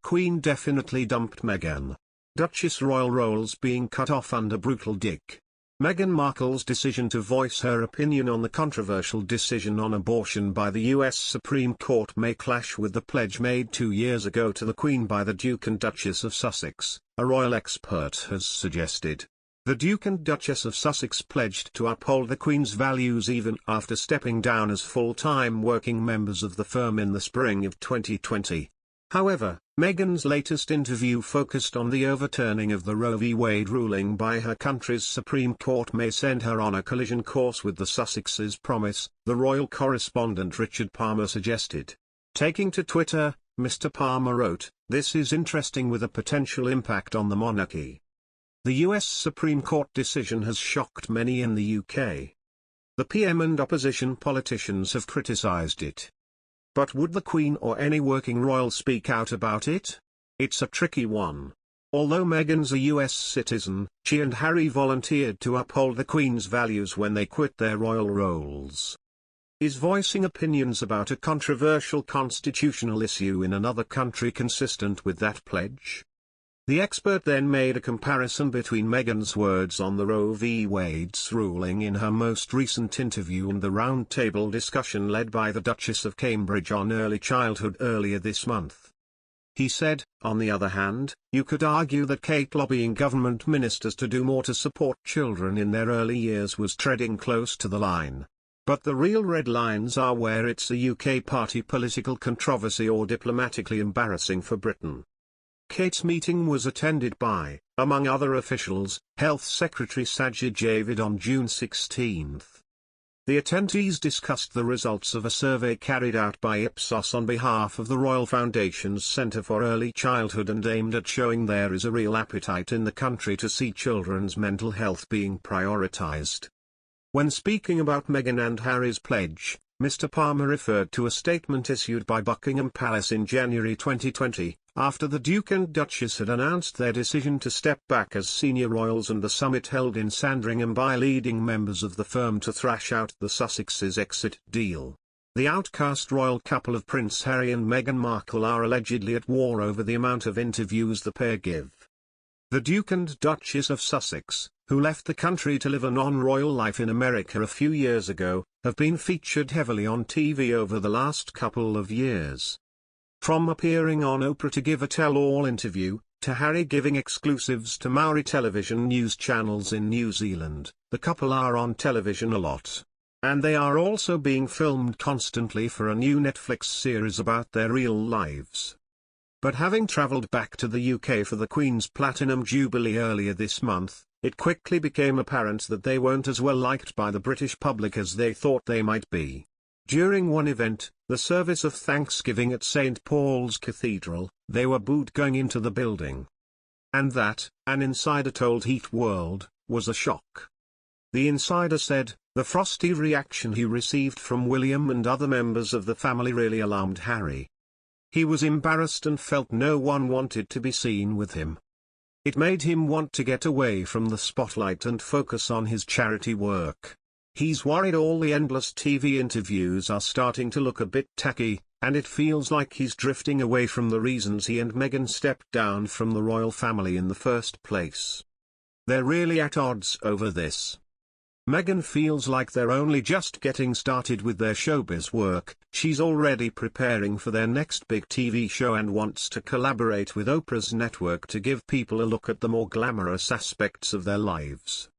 Queen definitely dumped Meghan. Duchess royal roles being cut off under brutal dig. Meghan Markle's decision to voice her opinion on the controversial decision on abortion by the US Supreme Court may clash with the pledge made 2 years ago to the Queen by the Duke and Duchess of Sussex, a royal expert has suggested. The Duke and Duchess of Sussex pledged to uphold the Queen's values even after stepping down as full-time working members of the firm in the spring of 2020. However, Meghan's latest interview focused on the overturning of the Roe v. Wade ruling by her country's Supreme Court may send her on a collision course with the Sussexes' promise, the royal correspondent Richard Palmer suggested. Taking to Twitter, Mr. Palmer wrote, "This is interesting with a potential impact on the monarchy." The US Supreme Court decision has shocked many in the UK. The PM and opposition politicians have criticised it. But would the Queen or any working royal speak out about it? It's a tricky one. Although Meghan's a US citizen, she and Harry volunteered to uphold the Queen's values when they quit their royal roles. Is voicing opinions about a controversial constitutional issue in another country consistent with that pledge? The expert then made a comparison between Meghan's words on the Roe v. Wade's ruling in her most recent interview and the roundtable discussion led by the Duchess of Cambridge on early childhood earlier this month. He said, "On the other hand, you could argue that Kate lobbying government ministers to do more to support children in their early years was treading close to the line. But the real red lines are where it's a UK party political controversy or diplomatically embarrassing for Britain." Kate's meeting was attended by, among other officials, Health Secretary Sajid Javid on June 16. The attendees discussed the results of a survey carried out by Ipsos on behalf of the Royal Foundation's Centre for Early Childhood and aimed at showing there is a real appetite in the country to see children's mental health being prioritised. When speaking about Meghan and Harry's pledge, Mr. Palmer referred to a statement issued by Buckingham Palace in January 2020, after the Duke and Duchess had announced their decision to step back as senior royals and the summit held in Sandringham by leading members of the firm to thrash out the Sussexes' exit deal. The outcast royal couple of Prince Harry and Meghan Markle are allegedly at war over the amount of interviews the pair give. The Duke and Duchess of Sussex, who left the country to live a non-royal life in America a few years ago, have been featured heavily on TV over the last couple of years. From appearing on Oprah to give a tell-all interview, to Harry giving exclusives to Maori television news channels in New Zealand, the couple are on television a lot. And they are also being filmed constantly for a new Netflix series about their real lives. But having travelled back to the UK for the Queen's Platinum Jubilee earlier this month, it quickly became apparent that they weren't as well liked by the British public as they thought they might be. During one event, the service of Thanksgiving at St. Paul's Cathedral, they were booed going into the building. And that, an insider told Heat World, was a shock. The insider said, the frosty reaction he received from William and other members of the family really alarmed Harry. He was embarrassed and felt no one wanted to be seen with him. It made him want to get away from the spotlight and focus on his charity work. He's worried all the endless TV interviews are starting to look a bit tacky, and it feels like he's drifting away from the reasons he and Meghan stepped down from the royal family in the first place. They're really at odds over this. Meghan feels like they're only just getting started with their showbiz work, she's already preparing for their next big TV show and wants to collaborate with Oprah's network to give people a look at the more glamorous aspects of their lives.